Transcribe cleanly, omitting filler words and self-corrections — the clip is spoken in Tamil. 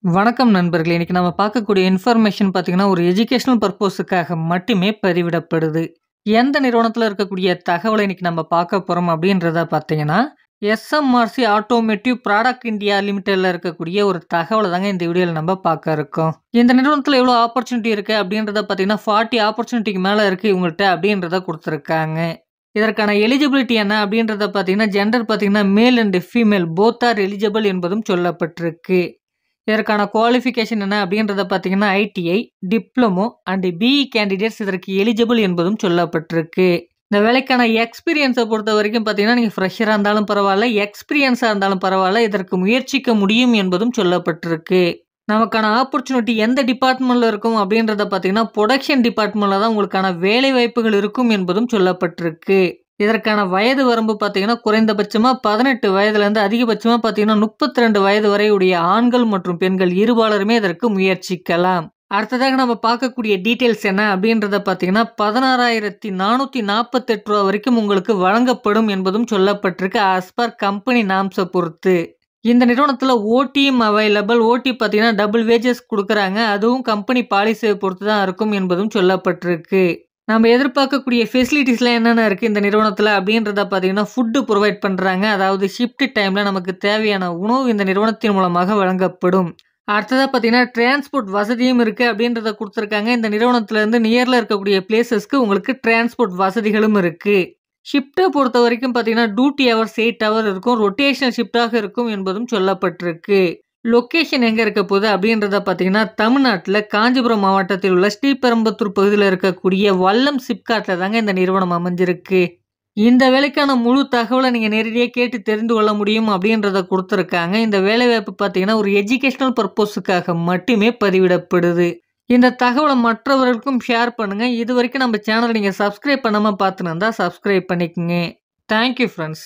வணக்கம் நண்பர்களே! இன்னைக்கு நம்ம பார்க்கக்கூடிய இன்ஃபர்மேஷன் பார்த்தீங்கன்னா, ஒரு எஜுகேஷனல் பர்ப்போஸுக்காக மட்டுமே பதிவிடப்படுது. எந்த நிறுவனத்தில இருக்கக்கூடிய தகவல இன்னைக்கு நம்ம பார்க்க போறோம் அப்படின்றத பார்த்தீங்கன்னா, எஸ்எம்ஆர்சி ஆட்டோமேட்டிவ் ப்ராடக்ட் இந்தியா லிமிடெட்ல இருக்கக்கூடிய ஒரு தகவல தாங்க இந்த வீடியோல நம்ம பார்க்க இருக்கோம். இந்த நிறுவனத்தில எவ்வளோ ஆப்பர்ச்சுனிட்டி இருக்கு அப்படின்றத பார்த்தீங்கன்னா, 40 ஆப்பர்ச்சுனிட்டிக்கு மேல இருக்கு இவங்கள்ட்ட அப்படின்றத குடுத்துருக்காங்க. இதற்கான எலிஜிபிலிட்டி என்ன அப்படின்றத பார்த்தீங்கன்னா, ஜெண்டர் பார்த்தீங்கன்னா male and female both are eligible என்பதும் சொல்லப்பட்டிருக்கு. இதற்கான குவாலிஃபிகேஷன் என்ன அப்படின்றத பார்த்தீங்கன்னா, ITI, diploma and BE candidates இதற்கு எலிஜிபிள் என்பதும் சொல்லப்பட்டிருக்கு. இந்த வேலைக்கான எக்ஸ்பீரியன்ஸ பொறுத்தவரைக்கும் பார்த்தீங்கன்னா, நீங்க ஃப்ரெஷரா இருந்தாலும் பரவால்ல, எக்ஸ்பீரியன்ஸா இருந்தாலும் பரவால்ல, இதற்கு முயற்சிக்க முடியும் என்பதும் சொல்லப்பட்டிருக்கு. நமக்கான ஆப்பர்ச்சுனிட்டி எந்த டிபார்ட்மெண்ட்ல இருக்கும் அப்படின்றத பார்த்தீங்கன்னா, புரொடக்ஷன் டிபார்ட்மெண்ட்ல தான் உங்களுக்கான வேலை வாய்ப்புகள் இருக்கும் என்பதும் சொல்லப்பட்டிருக்கு. இதற்கான வயது வரம்பு பார்த்தீங்கன்னா, குறைந்தபட்சமா 18 வயதிலிருந்து அதிகபட்சமா பார்த்தீங்கன்னா, 32 வயது வரை உடைய ஆண்கள் மற்றும் பெண்கள் இருபாலருமே இதற்கு முயற்சிக்கலாம். அடுத்ததாக நம்ம பார்க்கக்கூடிய டீட்டெயில்ஸ் என்ன அப்படின்றத பார்த்தீங்கன்னா, ரூ. 16,448 வரைக்கும் உங்களுக்கு வழங்கப்படும் என்பதும் சொல்லப்பட்டிருக்கு. ஆஸ் பர் கம்பெனி நார்ம்ஸ பொறுத்து. இந்த நிறுவனத்தில ஓடியும் அவைலபிள். ஓடி பார்த்தீங்கன்னா, டபுள் வேஜஸ் குடுக்குறாங்க. அதுவும் கம்பெனி பாலிசிய பொறுத்து தான் இருக்கும் என்பதும் சொல்லப்பட்டிருக்கு. நம்ம எதிர்பார்க்கக்கூடிய ஃபெசிலிட்டீஸ்லாம் என்னென்ன இருக்கு இந்த நிறுவனத்தில அப்படின்றத பார்த்தீங்கன்னா, ஃபுட் புரொவைட் பண்றாங்க. அதாவது ஷிஃப்ட் டைம்ல நமக்கு தேவையான உணவு இந்த நிறுவனத்தின் மூலமாக வழங்கப்படும். அடுத்ததா பார்த்தீங்கன்னா, டிரான்ஸ்போர்ட் வசதியும் இருக்கு அப்படின்றத குடுத்துருக்காங்க. இந்த நிறுவனத்திலேருந்து நியர்ல இருக்கக்கூடிய பிளேஸஸ்க்கு உங்களுக்கு டிரான்ஸ்போர்ட் வசதிகளும் இருக்கு. ஷிஃப்ட்ட பொறுத்தவரைக்கும் பார்த்தீங்கன்னா, டியூட்டி ஹவர்ஸ் 8 ஹவர் இருக்கும். ரொட்டேஷனல் ஷிஃப்ட்டாக இருக்கும் என்பதும் சொல்லப்பட்டிருக்கு. லொகேஷன் எங்க இருக்க போகுது அப்படின்றத பார்த்தீங்கன்னா, தமிழ்நாட்டில காஞ்சிபுரம் மாவட்டத்தில் உள்ள ஸ்ரீபெரும்புதூர் பகுதியில இருக்கக்கூடிய வல்லம் சிப்காட்ல தாங்க இந்த நிறுவனம் அமைஞ்சிருக்கு. இந்த வேலைக்கான முழு தகவல நீங்க நேரடியா கேட்டு தெரிந்து கொள்ள முடியும் அப்படின்றத குடுத்துருக்காங்க. இந்த வேலைவாய்ப்பு பார்த்தீங்கன்னா, ஒரு எஜுகேஷனல் பர்ப்போஸுக்காக மட்டுமே பதிவிடப்படுது. இந்த தகவல மற்றவர்களுக்கும் ஷேர் பண்ணுங்க. இதுவரைக்கும் நம்ம சேனல நீங்க சப்ஸ்கிரைப் பண்ணாம பார்த்துன்னு இருந்தா சப்ஸ்கிரைப் பண்ணிக்கங்க. Thank you friends.